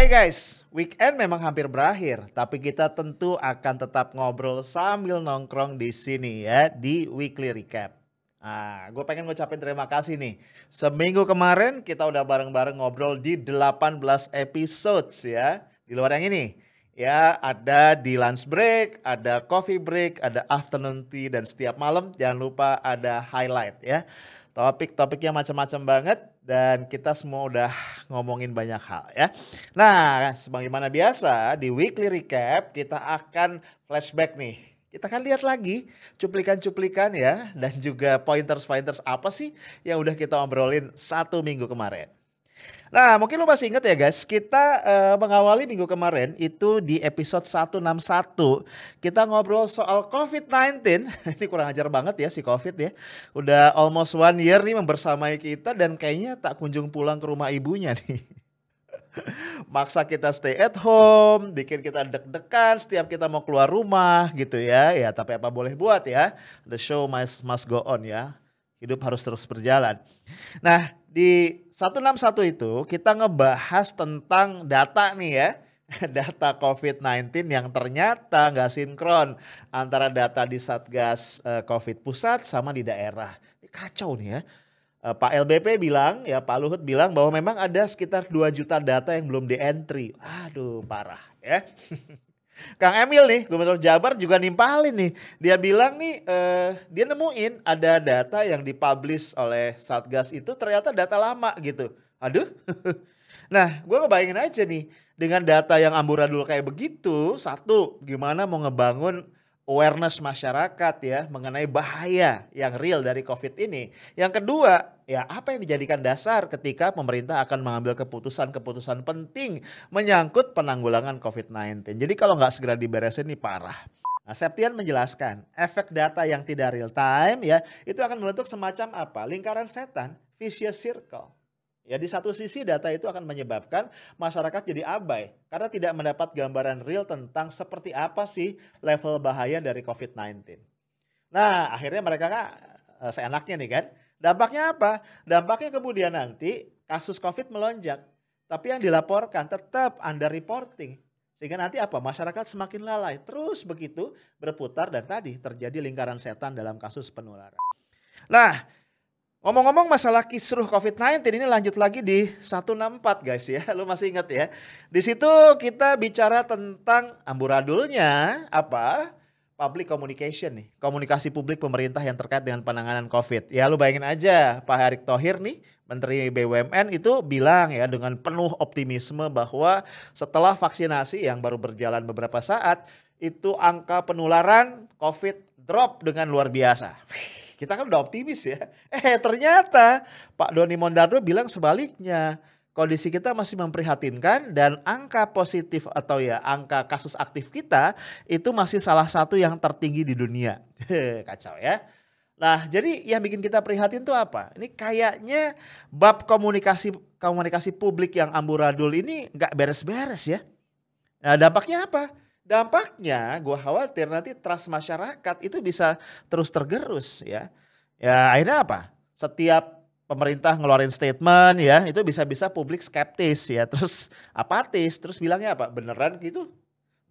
Hai guys, weekend memang hampir berakhir, tapi kita tentu akan tetap ngobrol sambil nongkrong di sini ya, di Weekly Recap. Gue pengen ngucapin terima kasih nih. Seminggu kemarin kita udah bareng-bareng ngobrol di 18 episodes ya. Di luar yang ini, ya ada di lunch break, ada coffee break, ada afternoon tea, dan setiap malam jangan lupa ada highlight ya. Topik-topiknya macam-macam banget dan kita semua udah ngomongin banyak hal ya. Nah, sebagaimana biasa di Weekly Recap kita akan flashback nih. Kita akan lihat lagi cuplikan-cuplikan ya dan juga pointers-pointers apa sih yang udah kita obrolin 1 minggu kemarin. Nah, mungkin lu masih ingat ya guys, kita mengawali minggu kemarin itu di episode 161. Kita ngobrol soal COVID-19. Ini kurang ajar banget ya si COVID ya. Udah almost 1 year nih membersamai kita dan kayaknya tak kunjung pulang ke rumah ibunya nih. Maksa kita stay at home, bikin kita deg-degan setiap kita mau keluar rumah gitu ya. Ya tapi apa boleh buat ya, the show must go on ya. Hidup harus terus berjalan. Nah di 161 itu kita ngebahas tentang data nih ya. Data COVID-19 yang ternyata nggak sinkron antara data di Satgas COVID pusat sama di daerah. Ini kacau nih ya. Pak LBP bilang, ya Pak Luhut bilang bahwa memang ada sekitar 2 juta data yang belum di-entry. Aduh parah ya. Kang Emil nih, Gubernur Jabar juga nimpalin nih. Dia bilang nih, dia nemuin ada data yang dipublish oleh Satgas itu ternyata data lama gitu. Aduh. Nah, gue ngebayangin aja nih, dengan data yang amburadul kayak begitu, satu, gimana mau ngebangun awareness masyarakat ya mengenai bahaya yang real dari COVID ini. Yang kedua, ya apa yang dijadikan dasar ketika pemerintah akan mengambil keputusan-keputusan penting menyangkut penanggulangan COVID-19. Jadi kalau nggak segera diberesin nih parah. Nah, Septian menjelaskan efek data yang tidak real time ya itu akan membentuk semacam apa? Lingkaran setan, vicious circle. Ya di satu sisi data itu akan menyebabkan masyarakat jadi abai karena tidak mendapat gambaran real tentang seperti apa sih level bahaya dari COVID-19. Nah akhirnya mereka seenaknya nih kan. Dampaknya apa? Dampaknya kemudian nanti kasus COVID melonjak. Tapi yang dilaporkan tetap under reporting. Sehingga nanti apa? Masyarakat semakin lalai. Terus begitu berputar dan tadi terjadi lingkaran setan dalam kasus penularan. Nah, ngomong-ngomong masalah kisruh COVID-19 ini lanjut lagi di 164 guys ya. Lu masih ingat ya. Di situ kita bicara tentang amburadulnya apa? Public communication nih. Komunikasi publik pemerintah yang terkait dengan penanganan COVID. Ya lu bayangin aja Pak Erick Thohir nih, Menteri BUMN itu bilang ya dengan penuh optimisme bahwa setelah vaksinasi yang baru berjalan beberapa saat, itu angka penularan COVID drop dengan luar biasa. Kita kan udah optimis ya. Ternyata Pak Doni Mondardo bilang sebaliknya. Kondisi kita masih memprihatinkan dan angka positif atau ya angka kasus aktif kita itu masih salah satu yang tertinggi di dunia. Kacau ya. Nah jadi yang bikin kita prihatin tuh apa? Ini kayaknya bab komunikasi publik yang amburadul ini nggak beres-beres ya. Nah dampaknya apa? Dampaknya gue khawatir nanti trust masyarakat itu bisa terus tergerus ya. Ya akhirnya apa? Setiap pemerintah ngeluarin statement ya itu bisa-bisa publik skeptis ya. Terus apatis, terus bilangnya apa? Beneran gitu?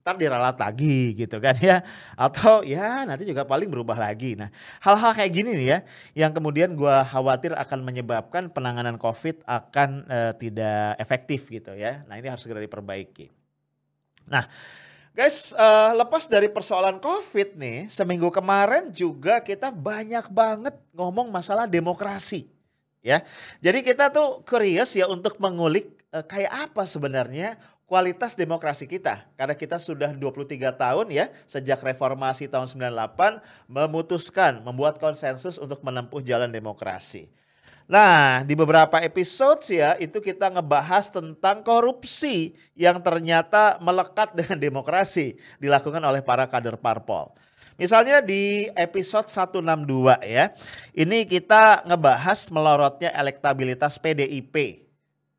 Ntar diralat lagi gitu kan ya. Atau ya nanti juga paling berubah lagi. Nah hal-hal kayak gini nih ya. Yang kemudian gue khawatir akan menyebabkan penanganan COVID akan tidak efektif gitu ya. Nah ini harus segera diperbaiki. Nah guys, lepas dari persoalan COVID nih, seminggu kemarin juga kita banyak banget ngomong masalah demokrasi. Ya, jadi kita tuh curious ya untuk mengulik kayak apa sebenarnya kualitas demokrasi kita. Karena kita sudah 23 tahun ya, sejak reformasi tahun 98 memutuskan, membuat konsensus untuk menempuh jalan demokrasi. Nah di beberapa episode ya itu kita ngebahas tentang korupsi yang ternyata melekat dengan demokrasi dilakukan oleh para kader parpol. Misalnya di episode 162 ya, ini kita ngebahas melorotnya elektabilitas PDIP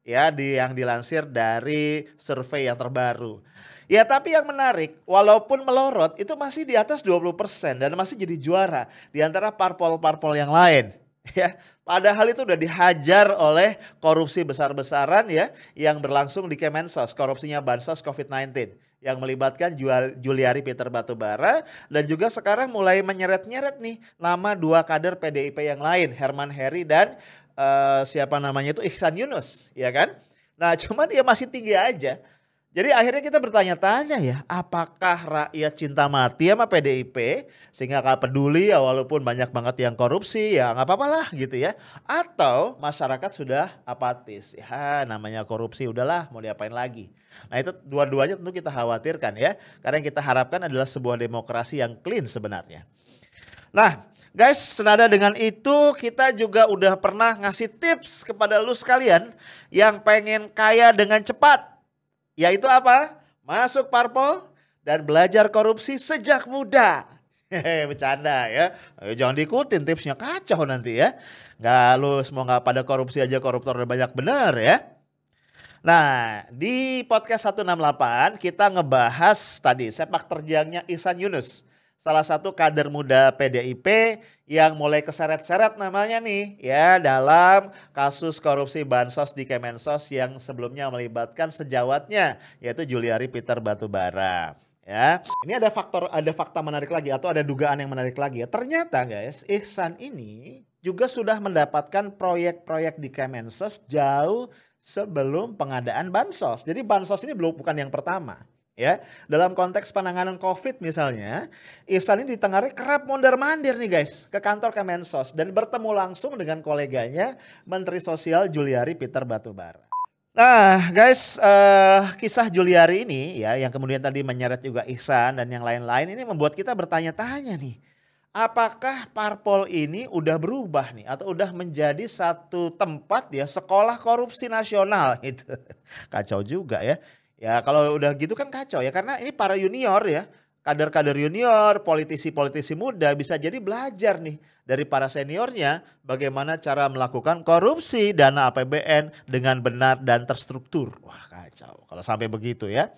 ya yang dilansir dari survei yang terbaru. Ya tapi yang menarik walaupun melorot itu masih di atas 20% dan masih jadi juara di antara parpol-parpol yang lain. Ya, padahal itu udah dihajar oleh korupsi besar-besaran ya yang berlangsung di Kemensos, korupsinya Bansos COVID-19 yang melibatkan Juliari Peter Batubara dan juga sekarang mulai menyeret-nyeret nih nama dua kader PDIP yang lain, Herman Heri dan siapa namanya itu Ihsan Yunus, ya kan? Nah, cuman dia masih tinggi aja. Jadi akhirnya kita bertanya-tanya ya, apakah rakyat cinta mati sama PDIP sehingga gak peduli ya walaupun banyak banget yang korupsi ya nggak apa-apa lah gitu ya. Atau masyarakat sudah apatis, ya namanya korupsi udahlah mau diapain lagi. Nah itu dua-duanya tentu kita khawatirkan ya, karena yang kita harapkan adalah sebuah demokrasi yang clean sebenarnya. Nah guys, senada dengan itu kita juga udah pernah ngasih tips kepada lu sekalian yang pengen kaya dengan cepat. Yaitu apa? Masuk parpol dan belajar korupsi sejak muda. Hehehe, bercanda ya. Jangan diikutin tipsnya, kacau nanti ya. Nggak, lu semua nggak pada korupsi aja, koruptor udah banyak bener ya. Nah, di podcast 168 kita ngebahas tadi sepak terjangnya Ihsan Yunus. Salah satu kader muda PDIP yang mulai keseret-seret namanya nih ya dalam kasus korupsi Bansos di Kemensos yang sebelumnya melibatkan sejawatnya yaitu Juliari Peter Batubara. Ya, ini ada fakta menarik lagi atau ada dugaan yang menarik lagi ya. Ternyata guys, Ihsan ini juga sudah mendapatkan proyek-proyek di Kemensos jauh sebelum pengadaan Bansos. Jadi Bansos ini bukan yang pertama. Ya, dalam konteks penanganan COVID misalnya, Ihsan ini ditengahnya kerap mondar-mandir nih guys ke kantor Kemensos dan bertemu langsung dengan koleganya Menteri Sosial Juliari Peter Batubara. Nah guys, kisah Juliari ini ya yang kemudian tadi menyeret juga Ihsan dan yang lain-lain ini membuat kita bertanya-tanya nih. Apakah parpol ini udah berubah nih atau udah menjadi satu tempat ya sekolah korupsi nasional gitu. Kacau juga ya. Ya kalau udah gitu kan kacau ya karena ini para junior ya, kader-kader junior, politisi-politisi muda bisa jadi belajar nih dari para seniornya bagaimana cara melakukan korupsi dana APBN dengan benar dan terstruktur. Wah kacau kalau sampai begitu ya.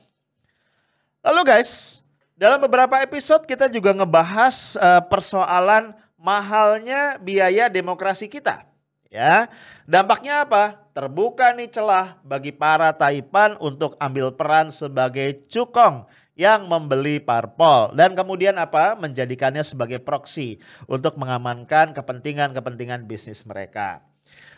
Lalu guys, dalam beberapa episode kita juga ngebahas persoalan mahalnya biaya demokrasi kita. Ya, dampaknya apa? Terbuka nih celah bagi para taipan untuk ambil peran sebagai cukong yang membeli parpol dan kemudian apa? Menjadikannya sebagai proksi untuk mengamankan kepentingan-kepentingan bisnis mereka.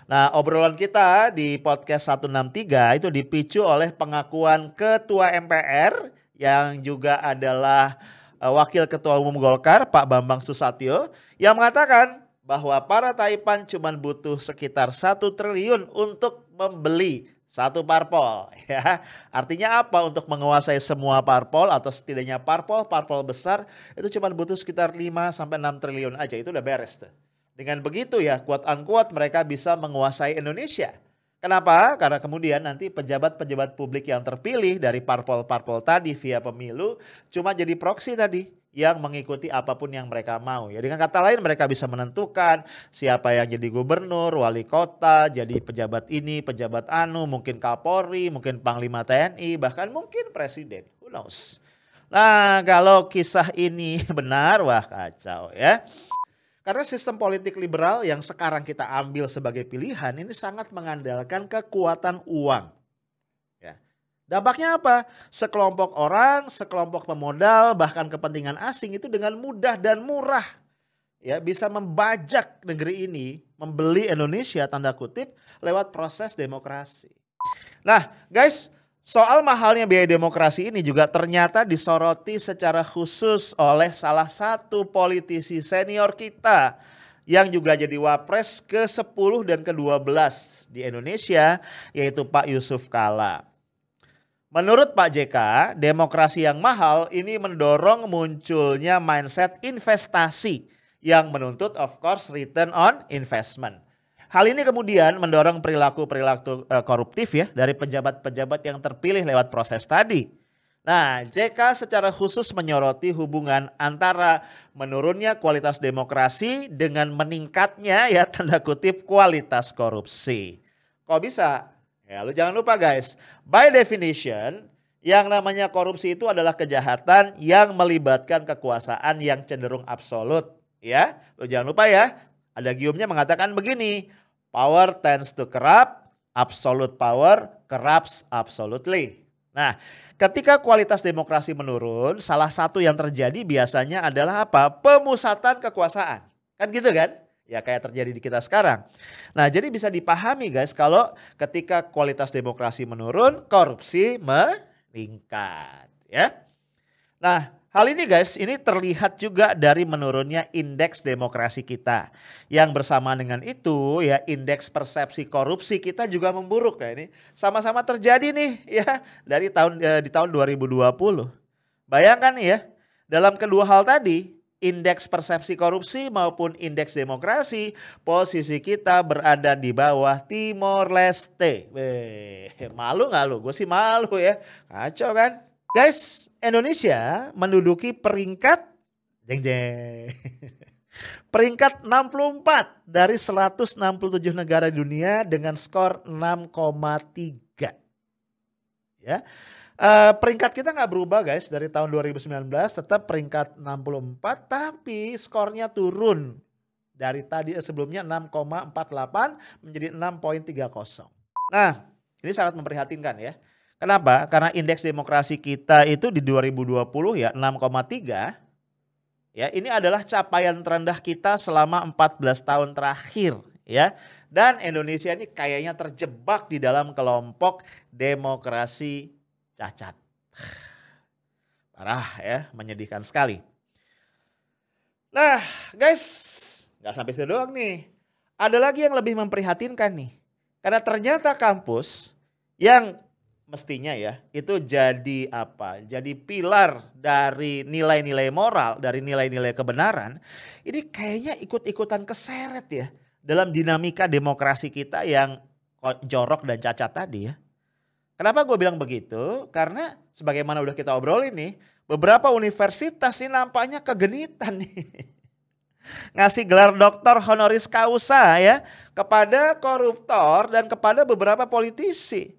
Nah, obrolan kita di podcast 163 itu dipicu oleh pengakuan Ketua MPR yang juga adalah Wakil Ketua Umum Golkar Pak Bambang Susatyo yang mengatakan bahwa para taipan cuma butuh sekitar 1 triliun untuk membeli satu parpol ya. Artinya apa? Untuk menguasai semua parpol atau setidaknya parpol besar itu cuma butuh sekitar 5 sampai 6 triliun aja, itu udah beres tuh. Dengan begitu ya quote unquote mereka bisa menguasai Indonesia. Kenapa? Karena kemudian nanti pejabat-pejabat publik yang terpilih dari parpol-parpol tadi via pemilu cuma jadi proksi tadi yang mengikuti apapun yang mereka mau. Ya dengan kata lain mereka bisa menentukan siapa yang jadi gubernur, wali kota, jadi pejabat ini, pejabat anu, mungkin Kapolri, mungkin Panglima TNI, bahkan mungkin presiden. Who knows? Nah, kalau kisah ini benar, wah kacau ya. Karena sistem politik liberal yang sekarang kita ambil sebagai pilihan ini sangat mengandalkan kekuatan uang. Dampaknya apa? Sekelompok orang, sekelompok pemodal, bahkan kepentingan asing itu dengan mudah dan murah ya bisa membajak negeri ini, membeli Indonesia tanda kutip lewat proses demokrasi. Nah, guys, soal mahalnya biaya demokrasi ini juga ternyata disoroti secara khusus oleh salah satu politisi senior kita yang juga jadi wapres ke-10 dan ke-12 di Indonesia yaitu Pak Yusuf Kalla. Menurut Pak JK, demokrasi yang mahal ini mendorong munculnya mindset investasi yang menuntut of course return on investment. Hal ini kemudian mendorong perilaku-perilaku koruptif ya dari pejabat-pejabat yang terpilih lewat proses tadi. Nah, JK secara khusus menyoroti hubungan antara menurunnya kualitas demokrasi dengan meningkatnya ya tanda kutip kualitas korupsi. Kok bisa? Ya, lu jangan lupa guys, by definition yang namanya korupsi itu adalah kejahatan yang melibatkan kekuasaan yang cenderung absolut. Ya, lu jangan lupa ya, Adagiumnya mengatakan begini, power tends to corrupt, absolute power corrupts absolutely. Nah, ketika kualitas demokrasi menurun, salah satu yang terjadi biasanya adalah apa? Pemusatan kekuasaan. Kan gitu kan? Ya kayak terjadi di kita sekarang. Nah, jadi bisa dipahami guys kalau ketika kualitas demokrasi menurun, korupsi meningkat, ya. Nah, hal ini guys, ini terlihat juga dari menurunnya indeks demokrasi kita. Yang bersamaan dengan itu ya indeks persepsi korupsi kita juga memburuk. Nah, ini sama-sama terjadi nih ya di tahun 2020. Bayangkan nih ya, dalam kedua hal tadi, indeks persepsi korupsi maupun indeks demokrasi, posisi kita berada di bawah Timor Leste. Malu nggak lu? Gue sih malu ya. Kacau kan? Guys, Indonesia menduduki peringkat jeng jeng. Peringkat 64 dari 167 negara di dunia dengan skor 6,3. Ya. Peringkat kita nggak berubah guys dari tahun 2019, tetap peringkat 64 tapi skornya turun dari tadi sebelumnya 6,48 menjadi 6,30. Nah, ini sangat memprihatinkan ya. Kenapa? Karena indeks demokrasi kita itu di 2020 ya 6,3. Ya, ini adalah capaian terendah kita selama 14 tahun terakhir ya. Dan Indonesia ini kayaknya terjebak di dalam kelompok demokrasi cacat. Parah ya, menyedihkan sekali. Nah guys, gak sampai itu doang nih. Ada lagi yang lebih memprihatinkan nih. Karena ternyata kampus yang mestinya ya itu jadi apa? Jadi pilar dari nilai-nilai moral, dari nilai-nilai kebenaran. Ini kayaknya ikut-ikutan keseret ya dalam dinamika demokrasi kita yang jorok dan cacat tadi ya. Kenapa gue bilang begitu? Karena sebagaimana udah kita obrolin nih, beberapa universitas ini nampaknya kegenitan nih. Ngasih gelar doktor honoris causa ya kepada koruptor dan kepada beberapa politisi.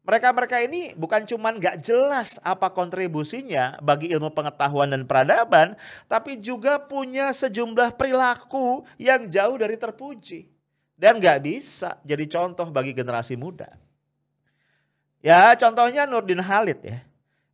Mereka-mereka ini bukan cuman gak jelas apa kontribusinya bagi ilmu pengetahuan dan peradaban, tapi juga punya sejumlah perilaku yang jauh dari terpuji. Dan gak bisa jadi contoh bagi generasi muda. Ya contohnya Nurdin Halid ya.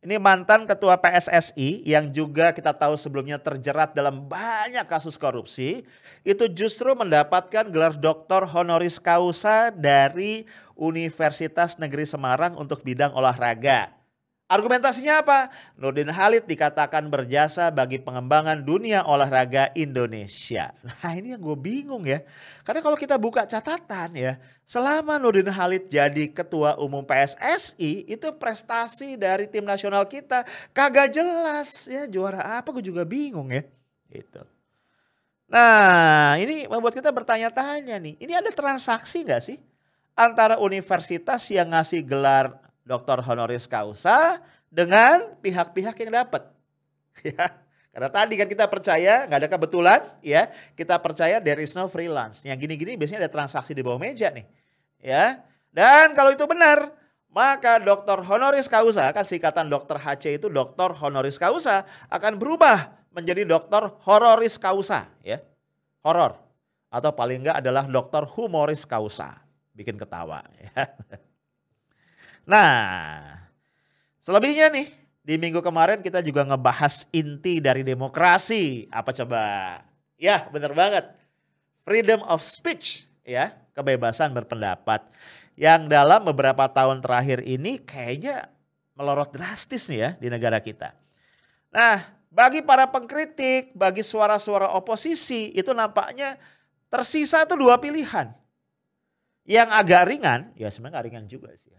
Ini mantan ketua PSSI yang juga kita tahu sebelumnya terjerat dalam banyak kasus korupsi. Itu justru mendapatkan gelar doktor honoris causa dari Universitas Negeri Semarang untuk bidang olahraga. Argumentasinya apa? Nurdin Halid dikatakan berjasa bagi pengembangan dunia olahraga Indonesia. Nah ini yang gue bingung ya. Karena kalau kita buka catatan ya. Selama Nurdin Halid jadi ketua umum PSSI itu prestasi dari tim nasional kita kagak jelas ya. Juara apa gue juga bingung ya. Gitu. Nah ini membuat kita bertanya-tanya nih. Ini ada transaksi gak sih? Antara universitas yang ngasih gelar doktor honoris causa dengan pihak-pihak yang dapat. Ya, karena tadi kan kita percaya nggak ada kebetulan, ya kita percaya there is no freelance. Yang gini-gini biasanya ada transaksi di bawah meja nih, ya. Dan kalau itu benar, maka doktor honoris causa kan singkatan dokter HC itu doktor honoris causa akan berubah menjadi doktor hororis causa, ya, horor atau paling enggak adalah doktor humoris causa, bikin ketawa. Ya. Nah, selebihnya nih, di minggu kemarin kita juga ngebahas inti dari demokrasi. Apa coba? Ya, benar banget. Freedom of speech, ya, kebebasan berpendapat. Yang dalam beberapa tahun terakhir ini kayaknya melorot drastis nih ya di negara kita. Nah, bagi para pengkritik, bagi suara-suara oposisi, itu nampaknya tersisa tuh dua pilihan. Yang agak ringan, ya sebenarnya gak ringan juga sih ya.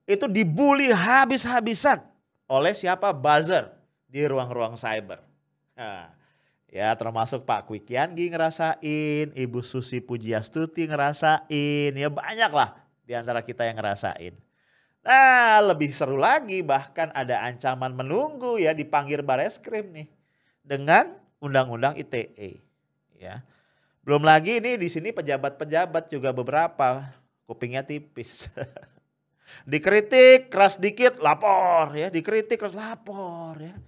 Itu dibully habis-habisan oleh siapa? Buzzer di ruang-ruang cyber. Nah, ya termasuk Pak Kwi Kian-gi ngerasain, Ibu Susi Pujiastuti ngerasain, ya banyak lah di antara kita yang ngerasain. Nah lebih seru lagi bahkan ada ancaman menunggu ya dipanggil Bareskrim nih dengan Undang-Undang ITE. Ya. Belum lagi ini di sini pejabat-pejabat juga beberapa kupingnya tipis. Dikritik keras dikit lapor ya, dikritik keras lapor ya.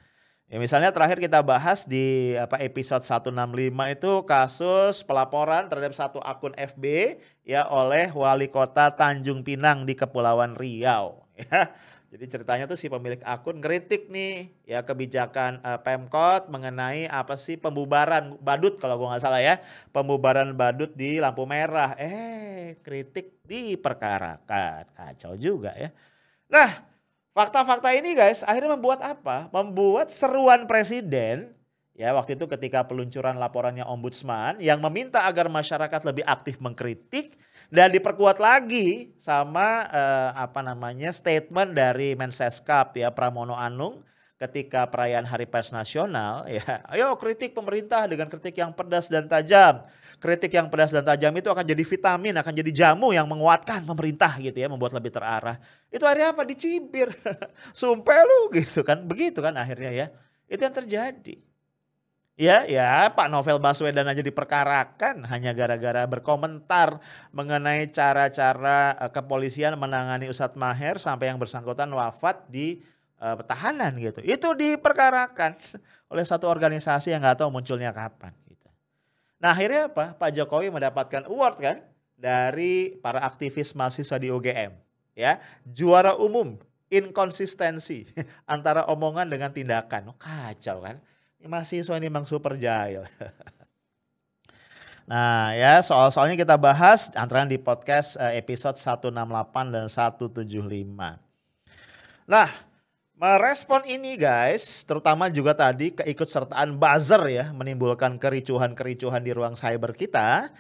Ya misalnya terakhir kita bahas di episode 165 itu kasus pelaporan terhadap satu akun FB ya oleh Wali Kota Tanjung Pinang di Kepulauan Riau ya. Jadi ceritanya tuh si pemilik akun ngeritik nih ya kebijakan Pemkot mengenai apa sih pembubaran badut kalau gua nggak salah ya. Pembubaran badut di lampu merah. Kritik diperkarakan. Kacau juga ya. Nah, fakta-fakta ini guys akhirnya membuat apa? Membuat seruan presiden ya waktu itu ketika peluncuran laporannya ombudsman yang meminta agar masyarakat lebih aktif mengkritik dan diperkuat lagi sama statement dari Menseskap ya Pramono Anung ketika perayaan Hari Pers Nasional ya. Ayo kritik pemerintah dengan kritik yang pedas dan tajam. Kritik yang pedas dan tajam itu akan jadi vitamin, akan jadi jamu yang menguatkan pemerintah gitu ya, membuat lebih terarah. Itu akhirnya apa? Dicibir. Sumpah lu gitu kan. Begitu kan akhirnya ya. Itu yang terjadi. Ya Pak Novel Baswedan aja diperkarakan hanya gara-gara berkomentar mengenai cara-cara kepolisian menangani Ustadz Maher sampai yang bersangkutan wafat di tahanan gitu. Itu diperkarakan oleh satu organisasi yang nggak tahu munculnya kapan. Nah akhirnya apa? Pak Jokowi mendapatkan award kan dari para aktivis mahasiswa di UGM. Ya, juara umum inkonsistensi antara omongan dengan tindakan. Kacau kan? Ini mahasiswa ini memang super jahil. Nah ya soal-soalnya kita bahas antara di podcast episode 168 dan 175. Nah merespon ini guys, terutama juga tadi keikutsertaan buzzer ya, menimbulkan kericuhan-kericuhan di ruang cyber kita.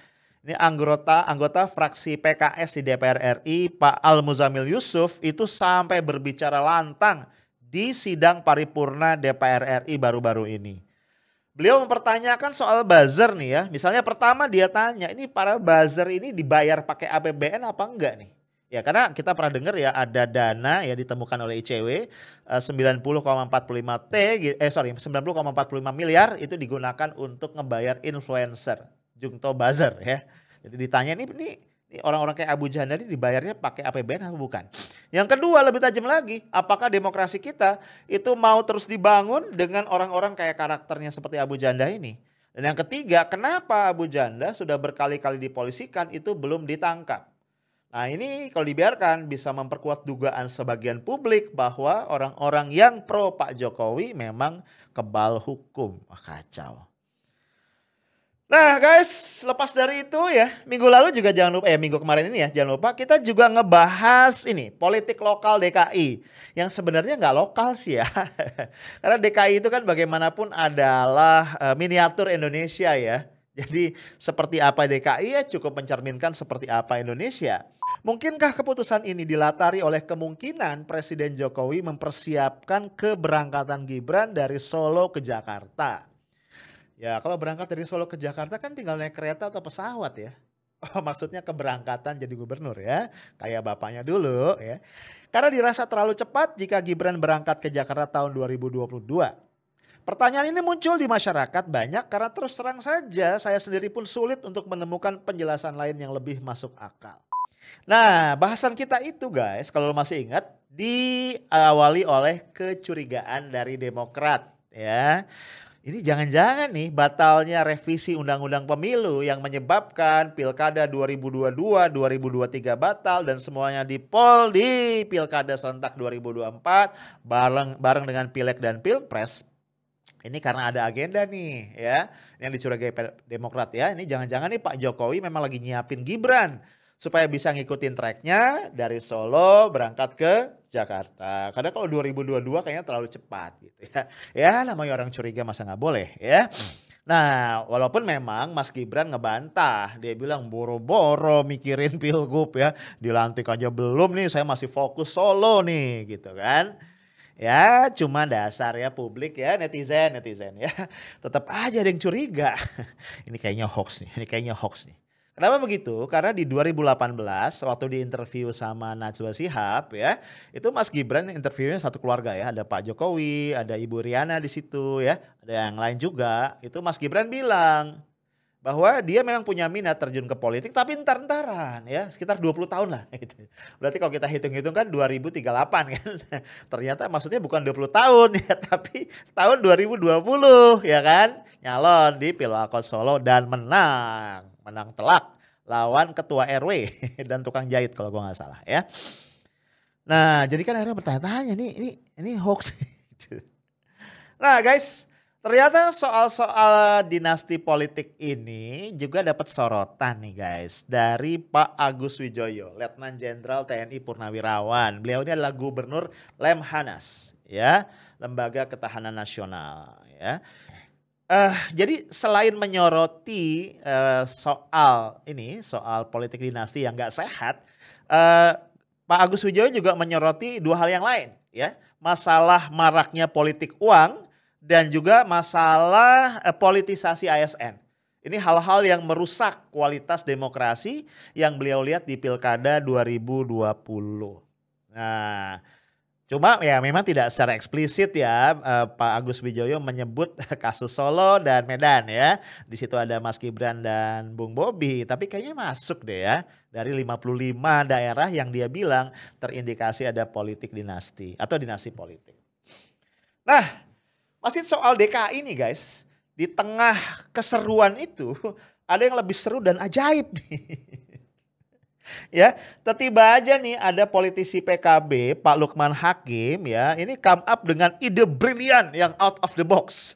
Ini anggota fraksi PKS di DPR RI, Pak Al-Muzamil Yusuf itu sampai berbicara lantang di sidang paripurna DPR RI baru-baru ini. Beliau mempertanyakan soal buzzer nih ya, misalnya pertama dia tanya, ini para buzzer ini dibayar pakai APBN apa enggak nih? Ya karena kita pernah dengar ya ada dana ya ditemukan oleh ICW 90,45 miliar itu digunakan untuk ngebayar influencer Jungto Buzzer ya. Jadi ditanya ini orang-orang kayak Abu Janda ini dibayarnya pakai APBN apa bukan? Yang kedua lebih tajam lagi, apakah demokrasi kita itu mau terus dibangun dengan orang-orang kayak karakternya seperti Abu Janda ini? Dan yang ketiga, kenapa Abu Janda sudah berkali-kali dipolisikan itu belum ditangkap? Nah ini kalau dibiarkan bisa memperkuat dugaan sebagian publik bahwa orang-orang yang pro Pak Jokowi memang kebal hukum. Wah, kacau. Nah guys, lepas dari itu ya, minggu lalu juga jangan lupa, minggu kemarin ini ya, jangan lupa kita juga ngebahas ini politik lokal DKI yang sebenarnya nggak lokal sih ya. Karena DKI itu kan bagaimanapun adalah miniatur Indonesia ya. Jadi seperti apa DKI ya cukup mencerminkan seperti apa Indonesia. Mungkinkah keputusan ini dilatari oleh kemungkinan Presiden Jokowi mempersiapkan keberangkatan Gibran dari Solo ke Jakarta? Ya kalau berangkat dari Solo ke Jakarta kan tinggal naik kereta atau pesawat ya. Oh maksudnya keberangkatan jadi gubernur ya. Kayak bapaknya dulu ya. Karena dirasa terlalu cepat jika Gibran berangkat ke Jakarta tahun 2022. Pertanyaan ini muncul di masyarakat banyak karena terus terang saja saya sendiri pun sulit untuk menemukan penjelasan lain yang lebih masuk akal. Nah bahasan kita itu guys kalau masih ingat diawali oleh kecurigaan dari Demokrat ya. Ini jangan-jangan nih batalnya revisi Undang-Undang Pemilu yang menyebabkan Pilkada 2022, 2023 batal dan semuanya dipol di Pilkada serentak 2024 bareng dengan Pileg dan Pilpres. Ini karena ada agenda nih ya yang dicurigai Demokrat ya. Ini jangan-jangan nih Pak Jokowi memang lagi nyiapin Gibran supaya bisa ngikutin tracknya dari Solo berangkat ke Jakarta. Karena kalau 2022 kayaknya terlalu cepat gitu ya. Ya namanya orang curiga masa nggak boleh ya. Nah walaupun memang Mas Gibran ngebantah. Dia bilang boro-boro mikirin pilgub ya. Dilantik aja belum nih saya masih fokus Solo nih gitu kan. Ya cuma dasar ya publik ya netizen ya. Tetap aja ada yang curiga. Ini kayaknya hoax nih. Kenapa begitu? Karena di 2018 waktu di interview sama Najwa Shihab ya, itu Mas Gibran interviewnya satu keluarga ya, ada Pak Jokowi, ada Ibu Riana di situ ya, ada yang lain juga. Itu Mas Gibran bilang, bahwa dia memang punya minat terjun ke politik tapi entar-entaran ya, sekitar 20 tahun lah gitu. Berarti kalau kita hitung-hitung kan 2038 kan. Ternyata maksudnya bukan 20 tahun ya, tapi tahun 2020 ya kan. Nyalon di Pilwakot Solo dan menang. Menang telak lawan ketua RW dan tukang jahit kalau gua nggak salah ya. Nah, jadi kan akhirnya bertanya-tanya ini hoax. Nah, guys, ternyata soal-soal dinasti politik ini juga dapat sorotan nih guys dari Pak Agus Wijoyo, Letnan Jenderal TNI Purnawirawan. Beliau ini adalah Gubernur Lemhanas, ya, Lembaga Ketahanan Nasional, ya. Jadi selain menyoroti soal politik dinasti yang nggak sehat, Pak Agus Wijoyo juga menyoroti dua hal yang lain, ya, masalah maraknya politik uang dan juga masalah politisasi ASN. Ini hal-hal yang merusak kualitas demokrasi yang beliau lihat di Pilkada 2020. Nah, cuma ya memang tidak secara eksplisit ya Pak Agus Wijoyo menyebut kasus Solo dan Medan ya. Di situ ada Mas Gibran dan Bung Bobi, tapi kayaknya masuk deh ya. Dari 55 daerah yang dia bilang terindikasi ada politik dinasti atau dinasti politik. Nah, masih soal DKI nih guys, di tengah keseruan itu ada yang lebih seru dan ajaib nih. Ya, tiba aja nih ada politisi PKB Pak Lukman Hakim ya, ini come up dengan ide brilian yang out of the box.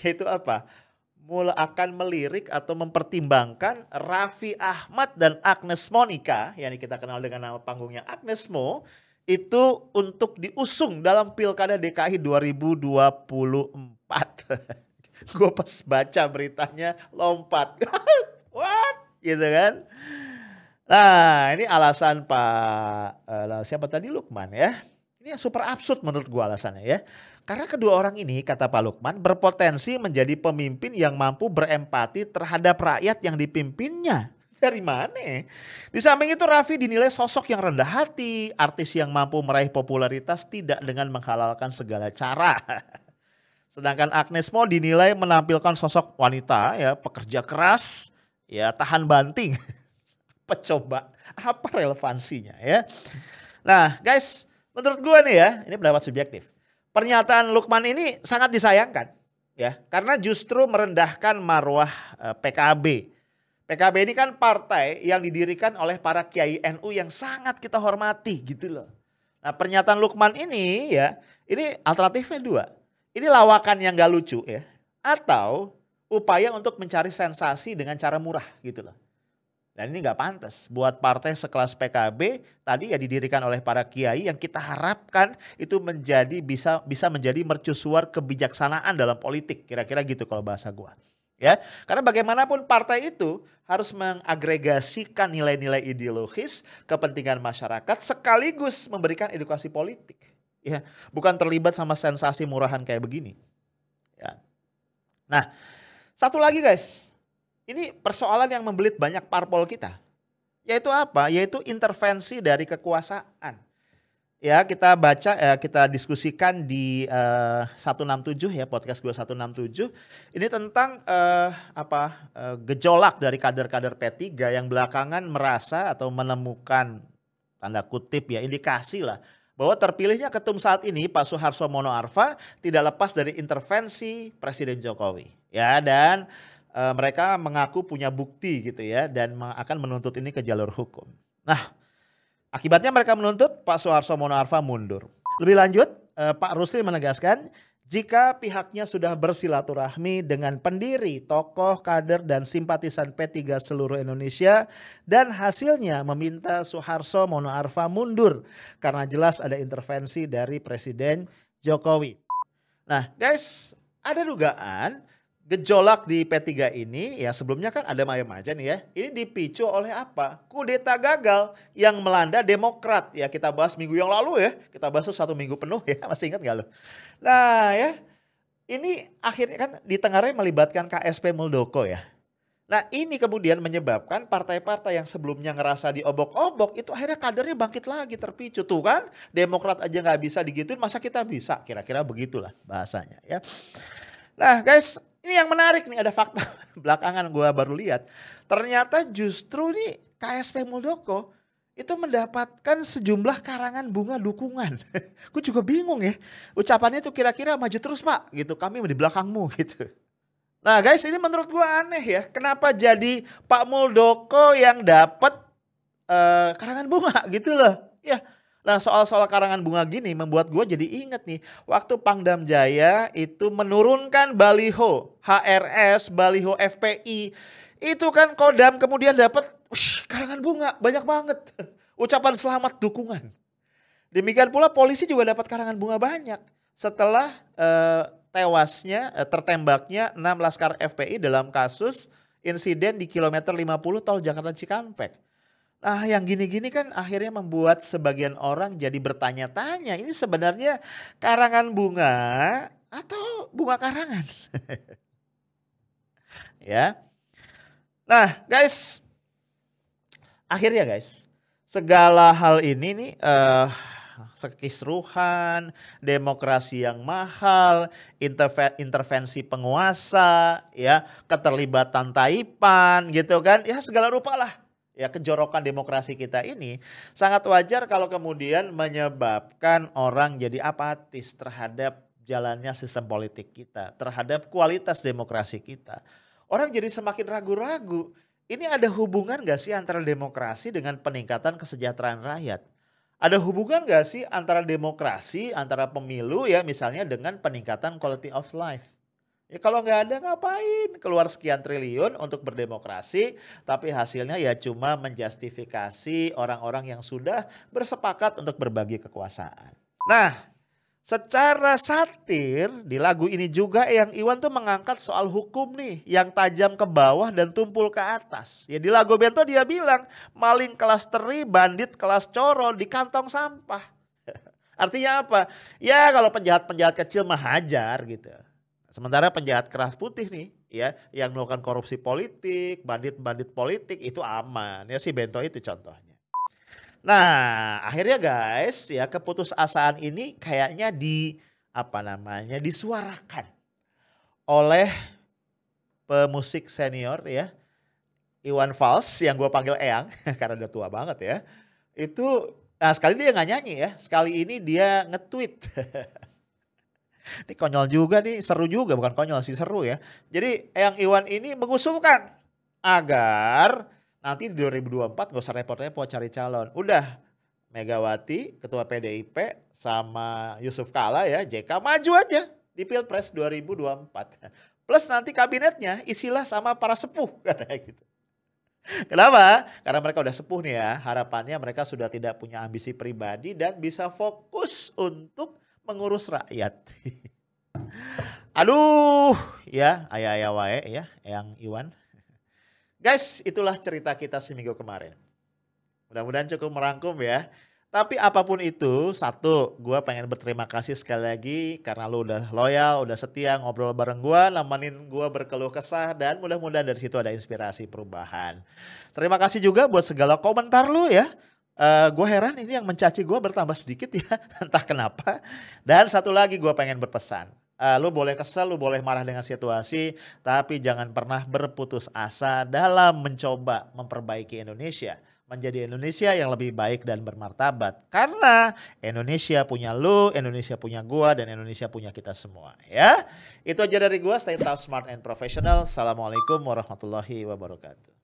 Yaitu apa? Akan melirik atau mempertimbangkan Raffi Ahmad dan Agnes Monica, yang kita kenal dengan nama panggungnya Agnes Mo, itu untuk diusung dalam Pilkada DKI 2024. Gue pas baca beritanya lompat. What? Gitu kan. Nah, ini alasan Pak siapa tadi, Lukman ya. Ini yang super absurd menurut gue alasannya ya. Karena kedua orang ini, kata Pak Lukman, berpotensi menjadi pemimpin yang mampu berempati terhadap rakyat yang dipimpinnya. Dari mana? Di samping itu Raffi dinilai sosok yang rendah hati, artis yang mampu meraih popularitas tidak dengan menghalalkan segala cara. Sedangkan Agnes Mo dinilai menampilkan sosok wanita ya, pekerja keras, ya tahan banting. Pecoba, apa relevansinya ya? Nah guys, menurut gue nih ya, ini pendapat subjektif. Pernyataan Lukman ini sangat disayangkan ya, karena justru merendahkan marwah PKB. PKB ini kan partai yang didirikan oleh para kiai NU yang sangat kita hormati gitu loh. Nah, pernyataan Lukman ini ya, ini alternatifnya dua. Ini lawakan yang gak lucu ya, atau upaya untuk mencari sensasi dengan cara murah gitu loh. Dan ini gak pantas buat partai sekelas PKB tadi ya, didirikan oleh para kiai yang kita harapkan itu menjadi bisa menjadi mercusuar kebijaksanaan dalam politik, kira-kira gitu kalau bahasa gua. Ya, karena bagaimanapun partai itu harus mengagregasikan nilai-nilai ideologis, kepentingan masyarakat sekaligus memberikan edukasi politik. Ya, bukan terlibat sama sensasi murahan kayak begini. Ya. Nah, satu lagi guys. Ini persoalan yang membelit banyak parpol kita. Yaitu apa? Yaitu intervensi dari kekuasaan. Ya, kita baca, kita diskusikan di 167 ya, podcast gue 167. Ini tentang gejolak dari kader-kader P3 yang belakangan merasa atau menemukan tanda kutip ya indikasi lah bahwa terpilihnya ketum saat ini Pak Suharto Mono Arfa tidak lepas dari intervensi Presiden Jokowi. Ya, dan mereka mengaku punya bukti gitu ya, dan akan menuntut ini ke jalur hukum. Nah, akibatnya mereka menuntut Pak Suharto Mono Arfa mundur. Lebih lanjut, Pak Rusli menegaskan jika pihaknya sudah bersilaturahmi dengan pendiri, tokoh, kader, dan simpatisan P3 seluruh Indonesia dan hasilnya meminta Suharto Mono Arfa mundur karena jelas ada intervensi dari Presiden Jokowi. Nah guys, ada dugaan gejolak di P3 ini ya, sebelumnya kan ada Maya Maja nih ya. Ini dipicu oleh apa? Kudeta gagal yang melanda Demokrat. Ya kita bahas minggu yang lalu ya. Kita bahas 1 minggu penuh ya. Masih ingat gak lo? Nah ya, ini akhirnya kan ditengarai melibatkan KSP Muldoko ya. Nah ini kemudian menyebabkan partai-partai yang sebelumnya ngerasa diobok-obok itu akhirnya kadernya bangkit lagi, terpicu. Tuh kan Demokrat aja gak bisa digituin, masa kita bisa? Kira-kira begitulah bahasanya ya. Nah guys, Ini yang menarik nih, ada fakta belakangan gue baru lihat. Ternyata justru nih KSP Muldoko itu mendapatkan sejumlah karangan bunga dukungan. Gue juga bingung ya. Ucapannya tuh kira-kira maju terus Pak gitu. Kami di belakangmu gitu. Nah guys, ini menurut gue aneh ya. Kenapa jadi Pak Muldoko yang dapat karangan bunga gitu loh. Ya. Nah soal-soal karangan bunga gini membuat gue jadi inget nih. Waktu Pangdam Jaya itu menurunkan baliho HRS, baliho FPI. Itu kan Kodam kemudian dapat karangan bunga banyak banget. Ucapan selamat dukungan. Demikian pula polisi juga dapat karangan bunga banyak. Setelah tertembaknya 6 laskar FPI dalam kasus insiden di kilometer 50 tol Jakarta Cikampek. Nah yang gini-gini kan akhirnya membuat sebagian orang jadi bertanya-tanya. Ini sebenarnya karangan bunga atau bunga karangan? Ya. Nah guys, akhirnya guys, segala hal ini nih sekisruhan, demokrasi yang mahal, intervensi penguasa, ya, keterlibatan Taipan gitu kan, ya segala rupa lah. Ya kejorokan demokrasi kita ini sangat wajar kalau kemudian menyebabkan orang jadi apatis terhadap jalannya sistem politik kita, terhadap kualitas demokrasi kita. Orang jadi semakin ragu-ragu. Ini ada hubungan gak sih antara demokrasi dengan peningkatan kesejahteraan rakyat? Ada hubungan gak sih antara demokrasi, antara pemilu ya misalnya dengan peningkatan quality of life? Ya kalau nggak ada ngapain keluar sekian triliun untuk berdemokrasi tapi hasilnya ya cuma menjustifikasi orang-orang yang sudah bersepakat untuk berbagi kekuasaan. Nah secara satir di lagu ini juga yang Iwan tuh mengangkat soal hukum nih yang tajam ke bawah dan tumpul ke atas. Ya di lagu Bento dia bilang maling kelas teri, bandit kelas coro di kantong sampah. Artinya apa? Ya kalau penjahat-penjahat kecil mah hajar gitu. Sementara penjahat keras putih nih ya yang melakukan korupsi politik, bandit-bandit politik itu aman. Ya si Bento itu contohnya. Nah, akhirnya guys ya keputusasaan ini kayaknya disuarakan oleh pemusik senior ya. Iwan Fals yang gue panggil Eyang karena udah tua banget ya. Itu sekali dia nggak nyanyi ya, sekali ini dia nge-tweet. Ini konyol juga nih, seru juga, bukan konyol sih, seru ya. Jadi Eyang Iwan ini mengusulkan agar nanti di 2024 gak usah repot-repot cari calon. Udah Megawati, Ketua PDIP sama Yusuf Kala ya, JK maju aja di Pilpres 2024. Plus nanti kabinetnya isilah sama para sepuh katanya gitu. Kenapa? Karena mereka udah sepuh nih ya, harapannya mereka sudah tidak punya ambisi pribadi dan bisa fokus untuk mengurus rakyat. Aduh, ya ayah-ayah wae ya, yang Iwan. Guys, itulah cerita kita seminggu kemarin. Mudah-mudahan cukup merangkum ya. Tapi apapun itu, satu, gue pengen berterima kasih sekali lagi karena lu udah loyal, udah setia ngobrol bareng gue, nemenin gue berkeluh kesah dan mudah-mudahan dari situ ada inspirasi perubahan. Terima kasih juga buat segala komentar lu ya. Gue heran ini yang mencaci gue bertambah sedikit ya, entah kenapa. Dan satu lagi gue pengen berpesan. Lu boleh kesel, lu boleh marah dengan situasi, tapi jangan pernah berputus asa dalam mencoba memperbaiki Indonesia. Menjadi Indonesia yang lebih baik dan bermartabat. Karena Indonesia punya lu, Indonesia punya gua, dan Indonesia punya kita semua. Ya, itu aja dari gua. Stay tough, smart, and professional. Assalamualaikum warahmatullahi wabarakatuh.